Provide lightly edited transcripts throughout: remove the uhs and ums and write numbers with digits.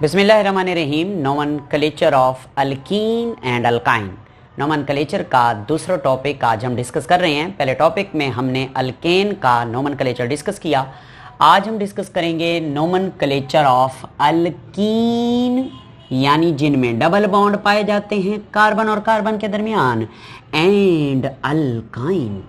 बिस्मिल्लाहिर्रहमानिर्रहीम। Nomenclature of alkyne and alkyne. Nomenclature का दूसरा टॉपिक आज हम डिस्कस कर रहे हैं। पहले टॉपिक में हमने अल्केन का नोमेनक्लेचर डिस्कस किया। आज हम डिस्कस करेंगे नोमेनक्लेचर ऑफ अल्कीन, यानी जिनमें डबल बॉन्ड पाए जाते हैं कार्बन और कार्बन के दरमियान, एंड अल्काइन।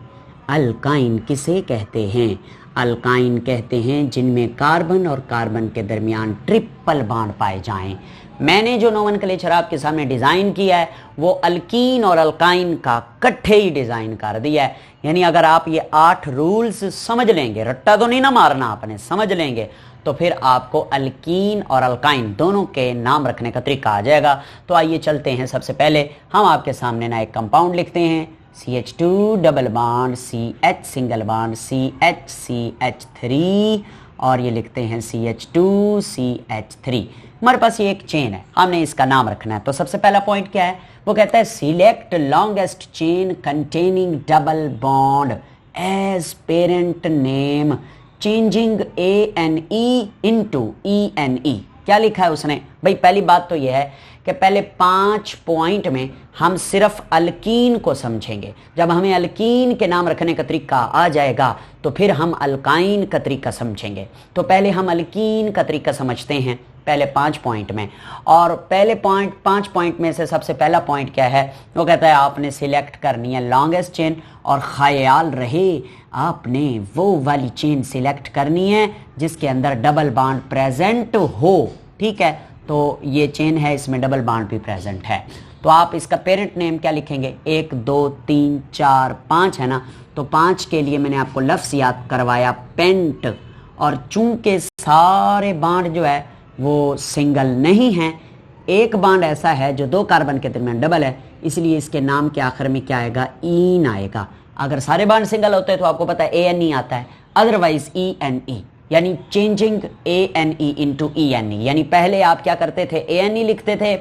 अल्काइन किसे कहते हैं? अल्काइन कहते हैं जिनमें कार्बन और कार्बन के दरमियान ट्रिपल बॉन्ड पाए जाएं। मैंने जो नोमेनक्लेचर आपके सामने डिज़ाइन किया है वो अल्कीन और अल्काइन का इकट्ठे ही डिज़ाइन कर दिया है। यानी अगर आप ये 8 रूल्स समझ लेंगे, रट्टा तो नहीं ना मारना आपने, समझ लेंगे तो फिर आपको अल्कीन और अल्काइन दोनों के नाम रखने का तरीका आ जाएगा। तो आइए चलते हैं। सबसे पहले हम आपके सामने ना एक कंपाउंड लिखते हैं, CH2 double bond CH single bond CH3, और ये लिखते हैं CH2 CH3। हमारे पास ये एक चेन है, हमने इसका नाम रखना है। तो सबसे पहला पॉइंट क्या है? वो कहता है select longest chain containing double bond as parent name changing ANE into ENE। क्या लिखा है उसने? भाई पहली बात तो यह है कि पहले 5 पॉइंट में हम सिर्फ अल्कीन को समझेंगे। जब हमें अल्कीन के नाम रखने का तरीका आ जाएगा तो फिर हम अल्काइन का तरीका समझेंगे। तो पहले हम अल्कीन का तरीका समझते हैं पहले 5 पॉइंट में। और पहले 5 पॉइंट में से सबसे पहला पॉइंट क्या है? वो कहता है आपने सिलेक्ट करनी है लॉन्गेस्ट चेन, और ख्याल रहे आपने वो वाली चेन सिलेक्ट करनी है जिसके अंदर डबल बॉन्ड प्रेजेंट हो। ठीक है, तो ये चेन है, इसमें डबल बॉन्ड भी प्रेजेंट है। तो आप इसका पेरेंट नेम क्या लिखेंगे? 1 2 3 4 5 है ना। तो 5 के लिए मैंने आपको लफ्ज़ याद करवाया पेंट। और चूंकि सारे बॉन्ड जो है वो सिंगल नहीं हैं, एक बॉन्ड ऐसा है जो 2 कार्बन के दरमियान डबल है, इसलिए इसके नाम के आखिर में क्या आएगा? ईन आएगा। अगर सारे बॉन्ड सिंगल होते हैं तो आपको पता है ANE आता है, अदरवाइज ENE, यानी चेंजिंग ANE इनटू ENE। यानी पहले आप क्या करते थे? ANE लिखते थे।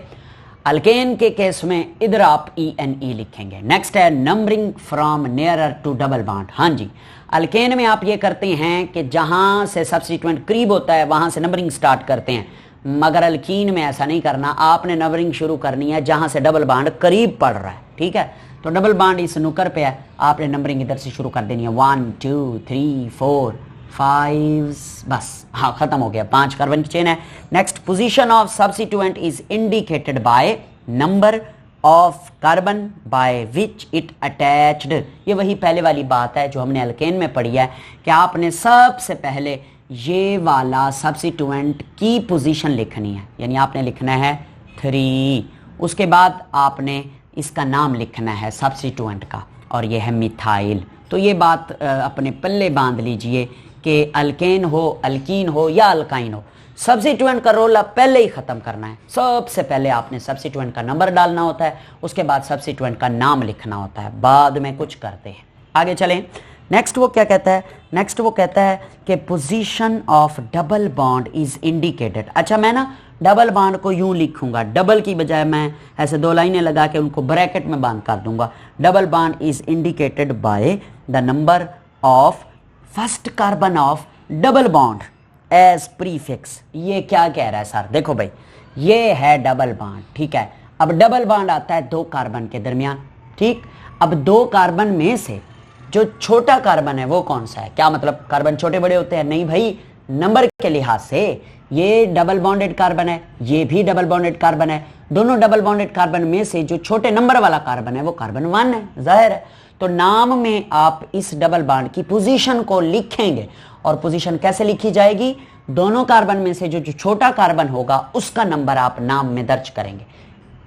अल्केन के केस में इधर आप ENE लिखेंगे। नेक्स्ट है numbering from nearer to double bond. हाँ जी, अल्केन में आप ये करते हैं कि जहां से सब्स्टिट्यूएंट करीब होता है वहां से नंबरिंग स्टार्ट करते हैं, मगर अल्कीन में ऐसा नहीं करना। आपने नंबरिंग शुरू करनी है जहां से डबल बॉन्ड करीब पड़ रहा है। ठीक है, तो डबल बॉन्ड इस नुकर पे है, आपने नंबरिंग इधर से शुरू कर देनी है। 1 2 3 4 5, बस हाँ खत्म हो गया। 5 कार्बन की चेन है। Next, position of substituent is indicated by number of carbon by which it attached. ये वही पहले वाली बात है जो हमने अल्केन में पढ़ी है कि आपने सबसे पहले ये वाला सब्स्टिट्यूएंट की पोजीशन लिखनी है, यानी आपने लिखना है 3। उसके बाद आपने इसका नाम लिखना है सब्स्टिट्यूएंट का, और ये है मिथाइल। तो ये बात अपने पल्ले बांध लीजिए कि अल्केन हो, अल्कीन हो या अल्काइन हो, सब्स्टिट्यूएंट का रोल आप पहले ही ख़त्म करना है। सबसे पहले आपने सब्स्टिट्यूएंट का नंबर डालना होता है, उसके बाद सब्स्टिट्यूएंट का नाम लिखना होता है, बाद में कुछ करते हैं। आगे चलें। नेक्स्ट वो क्या कहता है? नेक्स्ट वो कहता है कि position of double bond is indicated. अच्छा, मैं ना डबल बॉन्ड को यूं लिखूंगा, डबल की बजाय मैं ऐसे 2 लाइनें लगा के उनको ब्रैकेट में बांध कर दूंगा। Double bond is indicated by the number of first carbon of double bond as prefix. ये क्या कह रहा है सर? देखो भाई, ये है डबल बॉन्ड। ठीक है, अब डबल बॉन्ड आता है 2 कार्बन के दरमियान। ठीक, अब 2 कार्बन में से जो छोटा कार्बन है वो कौन सा है? क्या मतलब कार्बन छोटे बड़े होते हैं? नहीं भाई, नंबर के लिहाज से ये डबल बॉन्डेड कार्बन है, ये भी डबल बॉन्डेड कार्बन है। दोनों डबल बॉन्डेड कार्बन में से जो छोटे नंबर वाला कार्बन है वो कार्बन 1 है, जाहिर है। तो नाम में आप इस डबल बॉन्ड की पोजीशन को लिखेंगे, और पोजीशन कैसे लिखी जाएगी? दोनों कार्बन में से जो छोटा कार्बन होगा उसका नंबर आप नाम में दर्ज करेंगे।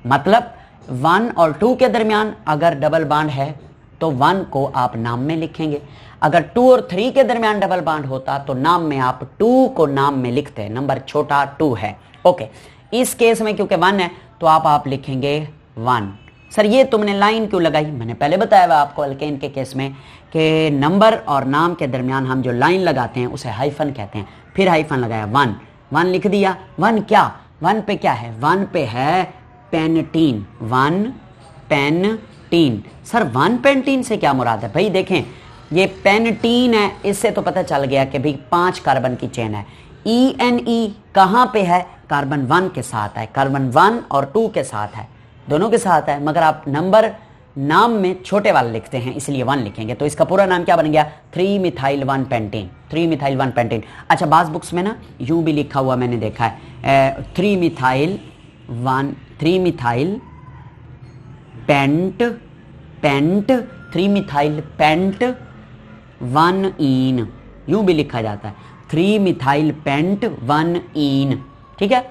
मतलब 1 और 2 के दरमियान अगर डबल बॉन्ड है तो 1 को आप नाम में लिखेंगे। अगर 2 और 3 के दरमियान डबल बॉन्ड होता तो नाम में आप 2 को नाम में लिखते हैं, नंबर छोटा 2 है। ओके, इस केस में क्योंकि 1 है तो आप लिखेंगे 1। सर ये तुमने लाइन क्यों लगाई? मैंने पहले बताया हुआ आपको अल्केन के केस में कि नंबर और नाम के दरमियान हम जो लाइन लगाते हैं उसे हाइफन कहते हैं। फिर हाइफन लगाया, 1 लिख दिया। 1 क्या? 1 पे क्या है? 1 पे है पेंटीन। 1 पेंटीन। सर 1 पेंटीन से क्या मुराद है? भाई देखें, ये पेंटीन है, इससे तो पता चल गया कि भाई 5 कार्बन की चेन है। ENE कहाँ पे है? कार्बन 1 के साथ है, कार्बन 1 और 2 के साथ है, दोनों के साथ है, मगर आप नंबर नाम में छोटे वाले लिखते हैं इसलिए 1 लिखेंगे। तो इसका पूरा नाम क्या बन गया? 3 मिथाइल 1 पेंटीन, 3 मिथाइल 1 पेंटीन। अच्छा, बाज बुक्स में ना यूं भी लिखा हुआ मैंने देखा है 3 मिथाइल पेंट 3 मिथाइल पेंट 1 ईन, यूं भी लिखा जाता है 3 मिथाइल पेंट 1 ईन, ठीक है।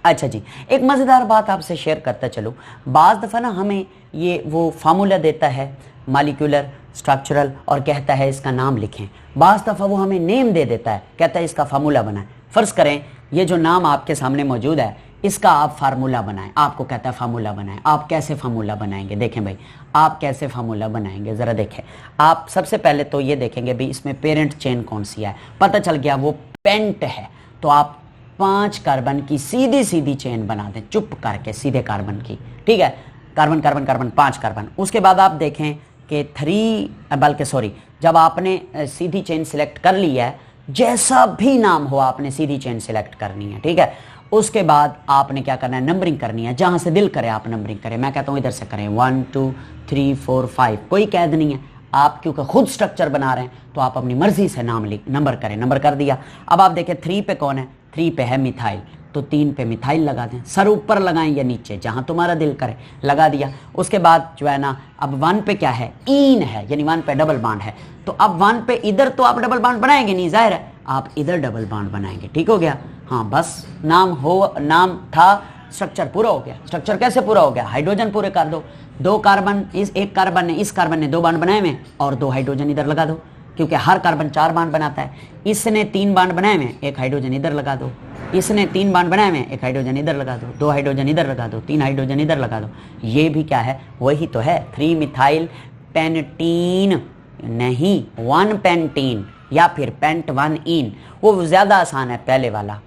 अच्छा जी, एक मज़ेदार बात आपसे शेयर करता चलूँ। बाज़ दफ़ा ना हमें ये वो फार्मूला देता है मॉलिक्यूलर स्ट्रक्चरल और कहता है इसका नाम लिखें। बाज़ दफ़ा वो हमें नेम दे देता है, कहता है इसका फार्मूला बनाएं। फ़र्ज़ करें ये जो नाम आपके सामने मौजूद है इसका आप फार्मूला बनाएं, आपको कहता है फार्मूला बनाएं। आप कैसे फार्मूला बनाएंगे? देखें भाई, आप कैसे फार्मूला बनाएंगे ज़रा देखें। आप सबसे पहले तो ये देखेंगे भाई इसमें पेरेंट चेन कौन सी है, पता चल गया वो पेंट है, तो आप 5 कार्बन की सीधी सीधी चेन बना दें, चुप करके सीधे कार्बन की, ठीक है। Carbon carbon carbon 5 carbon. उसके बाद आप देखें कि 3 बल्कि सॉरी, जब आपने सीधी चेन सिलेक्ट कर ली है, जैसा भी नाम हो आपने सीधी चेन सिलेक्ट करनी है, ठीक है। उसके बाद आपने क्या करना है? नंबरिंग करनी है, जहां से दिल करे आप नंबरिंग करें। मैं कहता हूं इधर से करें 1 2 3 4 5, कोई कैद नहीं है। आप क्योंकि खुद स्ट्रक्चर बना रहे हैं तो आप अपनी मर्जी से नंबर करें। नंबर कर दिया। अब आप देखें 3 पे कौन है? 3 पे है मिथाइल, तो 3 पे मिथाइल लगा दें। सर ऊपर लगाएं या नीचे, जहां तुम्हारा दिल करे, लगा दिया। उसके बाद जो है ना, अब 1 पे क्या है? ईन है, यानी 1 पे डबल बॉन्ड है। तो अब 1 पे इधर तो आप डबल बॉन्ड बनाएंगे नहीं, जाहिर है आप इधर डबल बॉन्ड बनाएंगे, ठीक हो गया। हाँ, बस नाम था, स्ट्रक्चर पूरा हो गया। स्ट्रक्चर कैसे पूरा हो गया? हाइड्रोजन पूरे कर दो। 2 कार्बन, इस कार्बन ने 2 बॉन्ड बनाए हुए और 2 हाइड्रोजन इधर लगा दो, क्योंकि हर कार्बन 4 बॉन्ड बनाता है। इसने 3 बॉन्ड बनाए हुए, 1 हाइड्रोजन इधर लगा दो। इसने 3 बॉन्ड बनाए हुए, 1 हाइड्रोजन इधर लगा दो, 2 हाइड्रोजन इधर लगा दो, 3 हाइड्रोजन इधर लगा दो। ये भी क्या है? वही तो है 3 मिथाइल पेंटीन, नहीं 1 पेंटीन या फिर पेंट 1 ईन, वो ज्यादा आसान है पहले वाला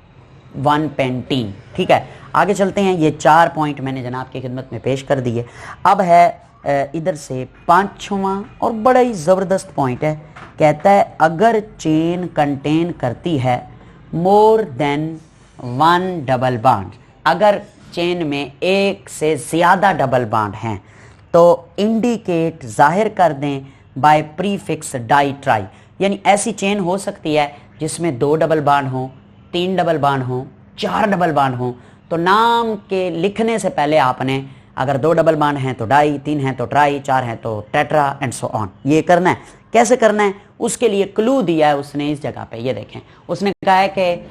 1 पेंटीन, ठीक है। आगे चलते हैं। ये 4 पॉइंट मैंने जनाब की खिदमत में पेश कर दिए। अब है इधर से 5वां और बड़ा ही ज़बरदस्त पॉइंट है। कहता है अगर चेन कंटेन करती है मोर देन 1 डबल बॉन्ड, अगर चेन में 1 से ज़्यादा डबल बॉन्ड हैं तो इंडिकेट ज़ाहिर कर दें बाय प्रीफिक्स डाई ट्राई, यानी ऐसी चेन हो सकती है जिसमें 2 डबल बॉन्ड हो, 3 डबल बॉन्ड हो, 4 डबल बॉन्ड हो। तो नाम के लिखने से पहले आपने अगर 2 डबल बॉन्ड हैं तो डाई, 3 हैं तो ट्राई, 4 हैं तो टेट्रा एंड सो ऑन। ये करना है। कैसे करना है? उसके लिए क्लू दिया है उसने इस जगह पे, ये देखें। उसने कहा है कि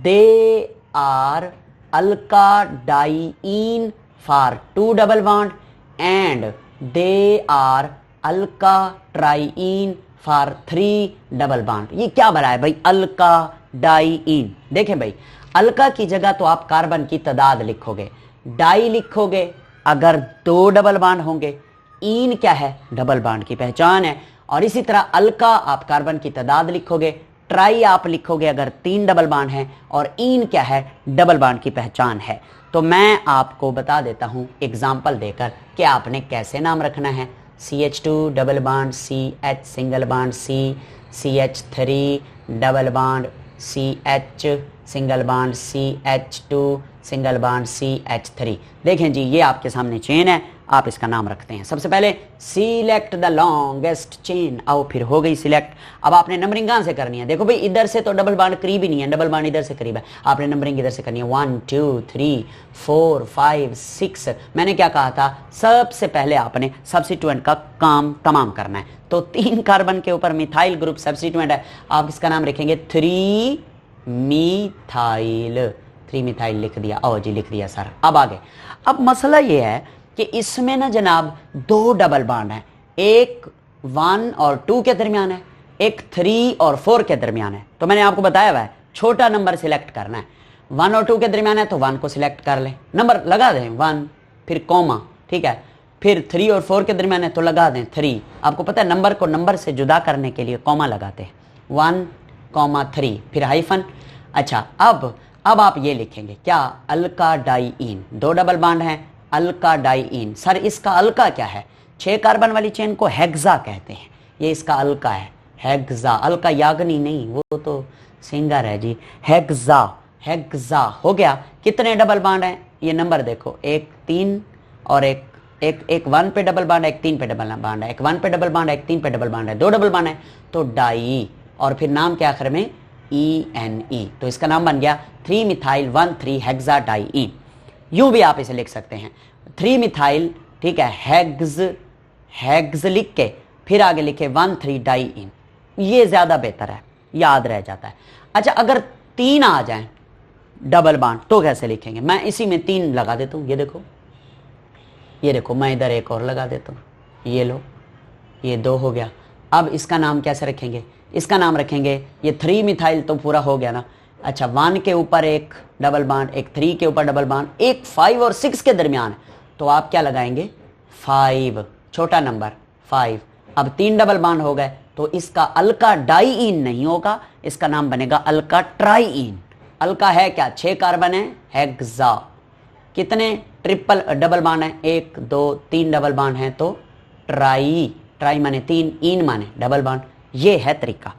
they are alkadiene for 2 double bond and they are alkatriene for 3 double bond. ये क्या भरा है भाई? Alkadiene. देखें भाई, अल्का की जगह तो आप कार्बन की तादाद लिखोगे, डाई लिखोगे अगर 2 डबल बॉन्ड होंगे, ईन क्या है? डबल बॉन्ड की पहचान है। और इसी तरह अल्का आप कार्बन की तादाद लिखोगे, ट्राई आप लिखोगे अगर 3 डबल बॉन्ड हैं, और ईन क्या है? डबल बॉन्ड की पहचान है। तो मैं आपको बता देता हूं एग्जाम्पल देकर कि आपने कैसे नाम रखना है। CH2 double bond CH single bond CH3 double bond CH single bond CH2 single bond CH3। देखें जी, ये आपके सामने चेन है, आप इसका नाम रखते हैं। सबसे पहले सिलेक्ट द लॉन्गेस्ट चेन। आओ फिर हो गई सिलेक्ट। अब आपने नंबरिंग कहां से करनी है? देखो भाई, इधर से तो डबल बॉन्ड करीब ही नहीं है, डबल बॉन्ड इधर से करीब है। आपने नंबरिंग इधर से करनी है 1 2 3 4 5 6। मैंने क्या कहा था? सबसे पहले आपने सब्स्टिट्यूएंट का काम तमाम करना है। तो 3 कार्बन के ऊपर मिथाइल ग्रुप सब्स्टिट्यूएंट है, आप इसका नाम रखेंगे 3 मिथाइल। 3 मिथाइल लिख दिया। ओ जी, लिख दिया सर। अब आगे, अब मसला ये है कि इसमें ना जनाब 2 डबल बॉन्ड है, एक 1 और 2 के दरमियान है, एक 3 और 4 के दरमियान है। तो मैंने आपको बताया हुआ है छोटा नंबर सिलेक्ट करना है। 1 और 2 के दरमियान है तो 1 को सिलेक्ट कर लें, नंबर लगा दें 1, फिर कॉमा, ठीक है। फिर 3 और 4 के दरमियान है तो लगा दें 3। आपको पता है नंबर को नंबर से जुदा करने के लिए कॉमा लगाते हैं, 1,3 फिर हाइफन। अच्छा, अब आप ये लिखेंगे क्या? अल्का डाईन। 2 डबल बॉन्ड हैं, अल्का डाईन। सर इसका अल्का क्या है? 6 कार्बन वाली चेन को हेक्सा कहते हैं, ये इसका अल्का है, हेक्सा। अल्का याग्नि नहीं, वो तो सिंगर है जी, हेक्सा। हेक्सा हो गया। कितने डबल बॉन्ड हैं ये नंबर देखो, एक 3 और एक 1 पे डबल बॉन्ड है, एक 3 पे डबल बॉन्ड है, एक 1 पे डबल बॉन्ड है, एक 3 पे डबल बॉन्ड है, 2 डबल बॉन्ड है तो डाई, और फिर नाम के आखिर में ENE, तो इसका नाम बन गया 3 मिथाइल 1,3 हेक्सा डाई। यूं भी आप इसे लिख सकते हैं 3 मिथाइल, ठीक है, हेग्ज लिख के फिर आगे लिखे 1,3 डाई, ये ज्यादा बेहतर है, याद रह जाता है। अच्छा, अगर 3 आ जाए डबल बॉन्ड तो कैसे लिखेंगे? मैं इसी में 3 लगा देता हूं, ये देखो मैं इधर एक और लगा देता हूँ, ये लो, ये 2 हो गया। अब इसका नाम कैसे रखेंगे? इसका नाम रखेंगे, ये 3 मिथाइल तो पूरा हो गया ना। अच्छा, 1 के ऊपर एक डबल बॉन्ड, एक 3 के ऊपर डबल बॉन्ड, एक 5 और 6 के दरमियान, तो आप क्या लगाएंगे? 5, छोटा नंबर 5। अब 3 डबल बॉन्ड हो गए तो इसका अल्का डाईइन नहीं होगा, इसका नाम बनेगा अल्का ट्राईइन। अल्का है क्या? 6 कार्बन है, हेक्सा। कितने ट्रिपल डबल बॉन्ड है? 1 2 3 डबल बॉन्ड है तो ट्राई, ट्राई माने 3, इन माने डबल बॉन्ड। ये है तरीका।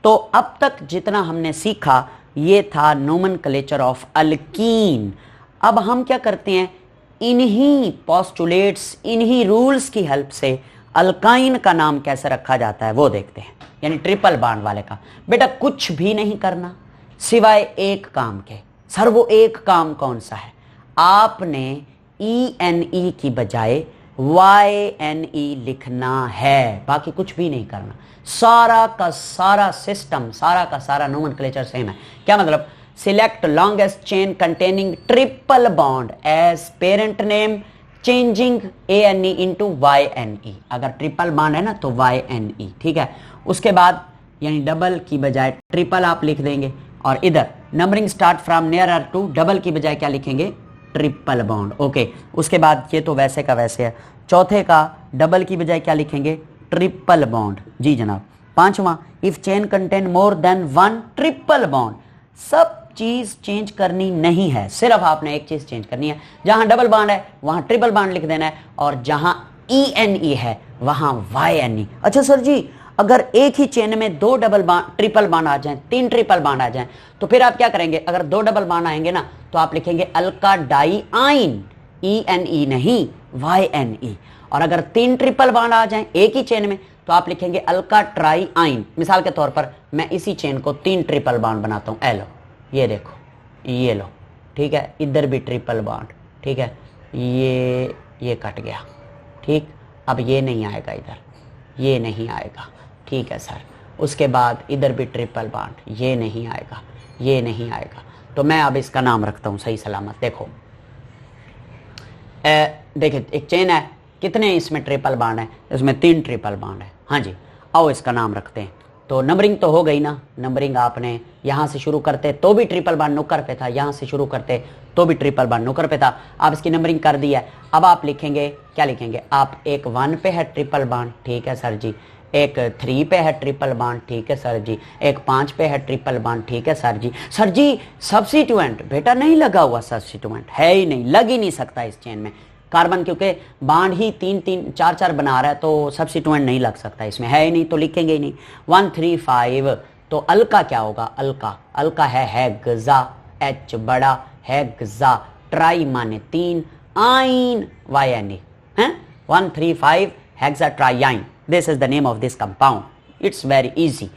तो अब तक जितना हमने सीखा ये था नोमेनक्लेचर ऑफ अल्कीन। अब हम क्या करते हैं, इन्हीं पोस्टुलेट्स, इन्हीं रूल्स की हेल्प से अल्काइन का नाम कैसे रखा जाता है वो देखते हैं, यानी ट्रिपल बॉन्ड वाले का। बेटा कुछ भी नहीं करना सिवाय एक काम के। सर वो एक काम कौन सा है? आपने ENE की बजाय YNE लिखना है, बाकी कुछ भी नहीं करना। सारा का सारा सिस्टम, सारा का सारा नोमेनक्लेचर सेम है। क्या मतलब? Select longest chain containing triple bond as parent name, changing ANE into YNE। अगर ट्रिपल बॉन्ड है ना तो YNE, ठीक है। उसके बाद यानी डबल की बजाय ट्रिपल आप लिख देंगे, और इधर numbering start from nearer to, double की बजाय क्या लिखेंगे? Triple bond. ओके, उसके बाद ये तो वैसे का वैसे है। चौथे का डबल की बजाय क्या लिखेंगे? Triple bond. जी जनाब। 5वां, if chain contain more than 1 triple bond. सब चीज चेंज करनी नहीं है, सिर्फ आपने एक चीज चेंज करनी है, जहां डबल बॉन्ड है वहां ट्रिपल बॉन्ड लिख देना है, और जहां ENE है वहां YNE। अच्छा सर जी, अगर एक ही चेन में 2 डबल बॉन्ड ट्रिपल बॉन्ड आ जाएं, 3 ट्रिपल बॉन्ड आ जाएं, तो फिर आप क्या करेंगे? अगर 2 डबल बॉन्ड आएंगे ना तो आप लिखेंगे अल्का डाईआइन, ENE नहीं YNE। और अगर 3 ट्रिपल बॉन्ड आ जाएं एक ही चेन में तो आप लिखेंगे अल्का ट्राईआइन। मिसाल के तौर पर मैं इसी चेन को 3 ट्रिपल बॉन्ड बनाता हूं, ए लो, ये देखो, ये लो, ठीक है, इधर भी ट्रिपल बॉन्ड, ठीक है, ये कट गया, ठीक। अब ये नहीं आएगा इधर, ये नहीं आएगा, ठीक है सर। उसके बाद इधर भी ट्रिपल बॉन्ड, ये नहीं आएगा, ये नहीं आएगा। तो मैं अब इसका नाम रखता हूं सही सलामत। देखो देखिए एक चेन है, कितने इसमें ट्रिपल बॉन्ड है? इसमें 3 ट्रिपल बॉन्ड है। हाँ जी, आओ इसका नाम रखते हैं। तो नंबरिंग तो हो गई ना, नंबरिंग आपने यहाँ से शुरू करते तो भी ट्रिपल बॉन्ड नुक्कर पे था, यहाँ से शुरू करते तो भी ट्रिपल बॉन्ड नुक्कर पे था। आप इसकी नंबरिंग कर दी है। अब आप लिखेंगे, क्या लिखेंगे आप? एक 1 पे है ट्रिपल बॉन्ड, ठीक है सर जी। एक 3 पे है ट्रिपल बॉन्ड, ठीक है सर जी। एक 5 पे है ट्रिपल बॉन्ड, ठीक है सर जी। सर जी सब्स्टिट्यूएंट बेटा नहीं लगा हुआ, सब्स्टिट्यूएंट है ही नहीं, लग ही नहीं सकता इस चेन में कार्बन, क्योंकि बॉन्ड ही 3-3 4-4 बना रहा है, तो सब्स्टिट्यूएंट नहीं लग सकता इसमें, है ही नहीं तो लिखेंगे ही नहीं। 1 3 5। तो अल्का क्या होगा? अल्का है हेक्सा, H बड़ा, हेक्सा, ट्राई माने 3, आइन YNE है। 1 3 5 hexa triyne, this is the name of this compound. It's very easy.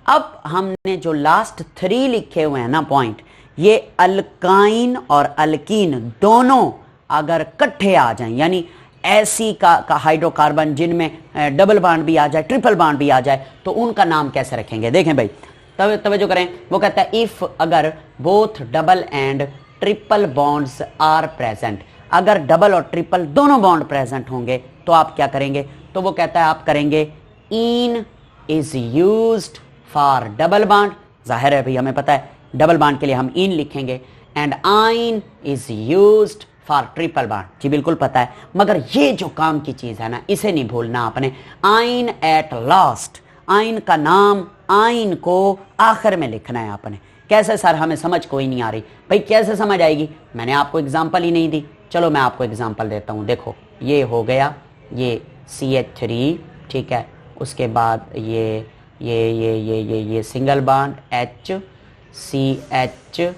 अब हमने जो लास्ट 3 लिखे हुए हैं ना पॉइंट, ये अल्काइन और अल्कीन दोनों अगर इकट्ठे आ जाएं, यानी ऐसी का हाइड्रोकार्बन जिनमें डबल बॉन्ड भी आ जाए, ट्रिपल बॉन्ड भी आ जाए, तो उनका नाम कैसे रखेंगे? देखें भाई, तब जो करें, वो कहता है इफ अगर both double and triple bonds are present, अगर डबल और ट्रिपल दोनों बॉन्ड प्रेजेंट होंगे तो आप क्या करेंगे? तो वो कहता है आप करेंगे ene is used for double bond. जाहिर है भाई, हमें पता है डबल बॉन्ड के लिए हम इन लिखेंगे, and yne is used for triple bond. जी बिल्कुल पता है, मगर ये जो काम की चीज है ना, इसे नहीं भूलना आपने। आइन एट लास्ट, आइन का नाम, आइन को आखिर में लिखना है आपने। कैसे सर? हमें समझ कोई नहीं आ रही। भाई कैसे समझ आएगी? मैंने आपको एग्जांपल ही नहीं दी। चलो मैं आपको एग्जांपल देता हूँ। देखो ये हो गया, ये CH3, ठीक है। उसके बाद ये single bond H, CH2,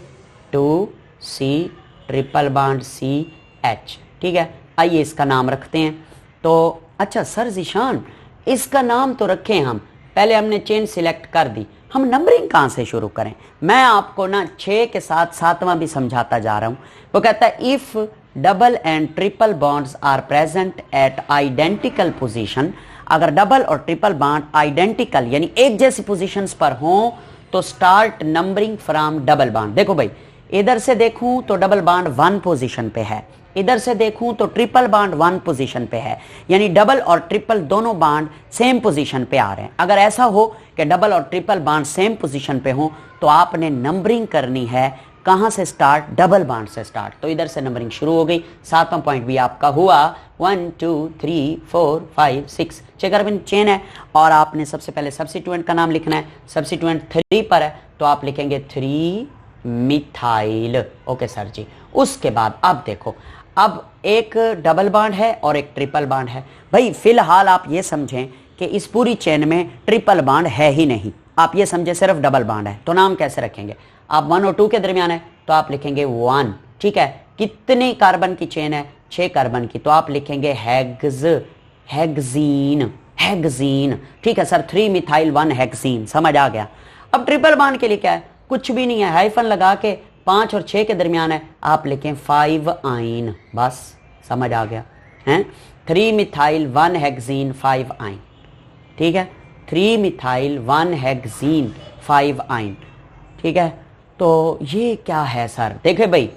C triple bond CH। ठीक है, आइए इसका नाम रखते हैं। तो अच्छा सर जीशान, इसका नाम तो रखें हम, पहले हमने चेन सिलेक्ट कर दी, हम नंबरिंग कहाँ से शुरू करें? मैं आपको ना 6 के साथ 7वां भी समझाता जा रहा हूं। वो कहता है if double and triple bonds are present at identical position, अगर डबल और ट्रिपल बॉन्ड आइडेंटिकल यानी एक जैसी पोजीशंस पर हों तो start numbering from double bond. देखो भाई, इधर से देखूं तो डबल बॉन्ड 1 पोजीशन पे है, इधर से देखूं तो ट्रिपल बॉन्ड 1 पोजीशन पे है, यानी डबल और ट्रिपल दोनों बॉन्ड सेम पोजीशन पे आ रहे हैं। अगर ऐसा हो कि डबल और ट्रिपल बॉन्ड सेम पोजीशन पे हो तो आपने नंबरिंग करनी है कहां से स्टार्ट? डबल बॉन्ड से स्टार्ट। तो इधर से नंबरिंग शुरू हो गई। 7वां पॉइंट भी आपका हुआ, 1 2 3 4 5 6 6 कार्बन चेन है और आपने सबसे पहले सब्स्टिट्यूएंट का नाम लिखना है। सब्स्टिट्यूएंट 3 पर है तो आप लिखेंगे 3 मिथाइल। ओके सर जी। उसके बाद अब देखो, अब एक डबल बॉन्ड है और एक ट्रिपल बॉन्ड है। भाई फिलहाल आप ये समझें कि इस पूरी चेन में ट्रिपल बॉन्ड है ही नहीं, आप ये समझे सिर्फ डबल बॉन्ड है। तो नाम कैसे रखेंगे? आप 1 और 2 के दरमियान है तो आप लिखेंगे 1। ठीक है, कितने कार्बन की चेन है? 6 कार्बन की, तो आप लिखेंगे हेक्सीन। हेक्सीन। ठीक है सर, 3 मिथाइल 1 हेक्सीन, समझ आ गया। अब ट्रिपल बॉन्ड के लिए क्या है? कुछ भी नहीं है, हाइफन लगा के 5 और 6 के दरमियान है, आप लिखें 5 आइन, बस समझ आ गया है। 3 मिथाइल 1 हेक्सीन 5 आइन। ठीक है, 3 मिथाइल 1 हेक्सीन 5 आइन। ठीक है, तो ये क्या है सर? देखिए भाई,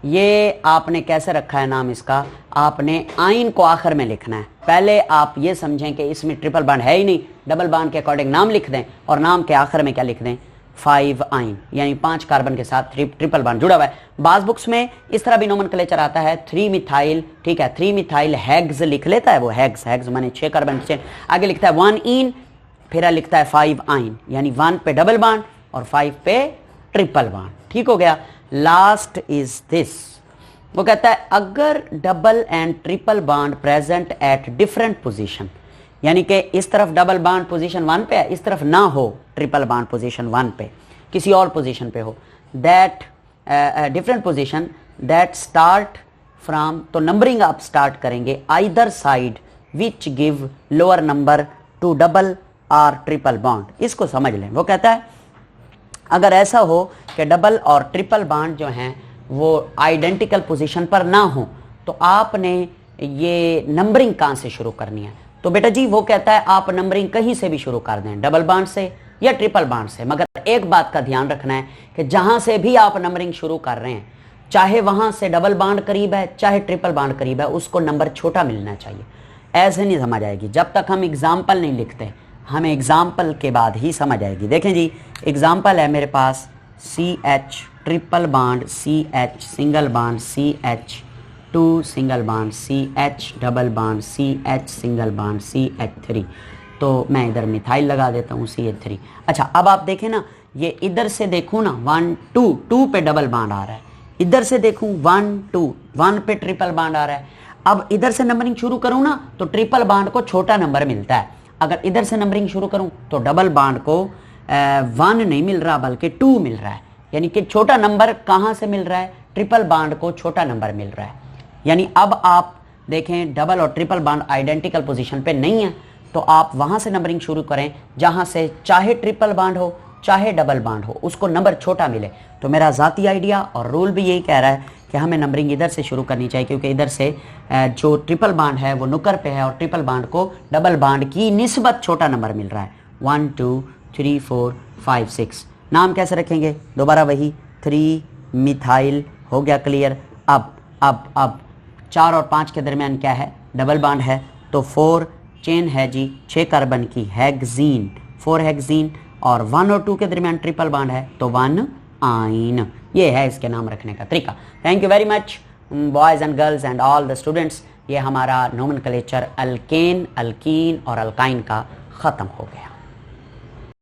ये आपने कैसे रखा है नाम इसका, आपने आइन को आखिर में लिखना है। पहले आप ये समझें कि इसमें ट्रिपल बॉन्ड है ही नहीं, डबल बॉन्ड के अकॉर्डिंग नाम लिख दें और नाम के आखिर में क्या लिख दें? 5 आइन, यानी 5 कार्बन के साथ ट्रिपल बॉन्ड जुड़ा हुआ है। बाज बुक्स में इस तरह भी नोमेनक्लेचर आता है 3 मिथाइल। ठीक है, 3 मिथाइल हेक्स लिख लेता है वो, हेक्स माने 6 कार्बन चेन, आगे लिखता है 1 इन, फिर लिखता है 5 आइन, यानी 1 पे डबल बॉन्ड और 5 पे ट्रिपल बॉन्ड। ठीक हो गया। लास्ट इज दिस, वो कहता है अगर double and triple bond present at different position, यानी कि इस तरफ डबल बॉन्ड पोजीशन 1 पे है, इस तरफ ना हो ट्रिपल बॉन्ड पोजीशन 1 पे, किसी और पोजीशन पे हो, that different position that start from, तो नंबरिंग आप स्टार्ट करेंगे either side which give lower number two double और ट्रिपल बॉन्ड। इसको समझ लें। वो कहता है अगर ऐसा हो कि डबल और ट्रिपल बॉन्ड जो हैं वो आइडेंटिकल पोजीशन पर ना हो तो आपने ये नंबरिंग कहाँ से शुरू करनी है? तो बेटा जी वो कहता है आप नंबरिंग कहीं से भी शुरू कर दें, डबल बॉन्ड से या ट्रिपल बॉन्ड से, मगर एक बात का ध्यान रखना है कि जहां से भी आप नंबरिंग शुरू कर रहे हैं, चाहे वहां से डबल बॉन्ड करीब है चाहे ट्रिपल बॉन्ड करीब है, उसको नंबर छोटा मिलना चाहिए। ऐसे नहीं समझ आएगी जब तक हम एग्जाम्पल नहीं लिखते, हमें एग्जाम्पल के बाद ही समझ आएगी। देखें जी, एग्जाम्पल है मेरे पास CH triple bond CH single bond CH 2 single bond CH double bond CH single bond CH3, तो मैं इधर मिथाइल लगा देता हूँ CH3। अच्छा अब आप देखें ना, ये इधर से देखूँ ना 1 2 पे डबल बॉन्ड आ रहा है, इधर से देखूँ 1 2 1 पे ट्रिपल बॉन्ड आ रहा है। अब इधर से नंबरिंग शुरू करूँ ना तो ट्रिपल बॉन्ड को छोटा नंबर मिलता है, अगर इधर से नंबरिंग शुरू करूं तो डबल बॉन्ड को 1 नहीं मिल रहा बल्कि 2 मिल रहा है, यानी कि छोटा नंबर कहां से मिल रहा है? ट्रिपल बॉन्ड को छोटा नंबर मिल रहा है। यानी अब आप देखें डबल और ट्रिपल बॉन्ड आइडेंटिकल पोजीशन पे नहीं है तो आप वहां से नंबरिंग शुरू करें जहां से चाहे ट्रिपल बॉन्ड हो चाहे डबल बॉन्ड हो, उसको नंबर छोटा मिले। तो मेरा ज़ाती आइडिया और रूल भी यही कह रहा है कि हमें नंबरिंग इधर से शुरू करनी चाहिए, क्योंकि इधर से जो ट्रिपल बॉन्ड है वो नुकर पे है और ट्रिपल बॉन्ड को डबल बॉन्ड की निस्बत छोटा नंबर मिल रहा है। 1 2 3 4 5 6। नाम कैसे रखेंगे? दोबारा वही 3 मिथाइल, हो गया क्लियर। अब 4 और 5 के दरमियान क्या है? डबल बॉन्ड है, तो 4 चेन है जी 6 कार्बन की, हेक्सीन 4 हेक्सीन, और 1 और 2 के दरमियान ट्रिपल बॉन्ड है तो 1 आइन। ये है इसके नाम रखने का तरीका। Thank you very much boys and girls and all the students. ये हमारा नोमेनक्लेचर अल्केन, अल्कीन और अल्काइन का ख़त्म हो गया।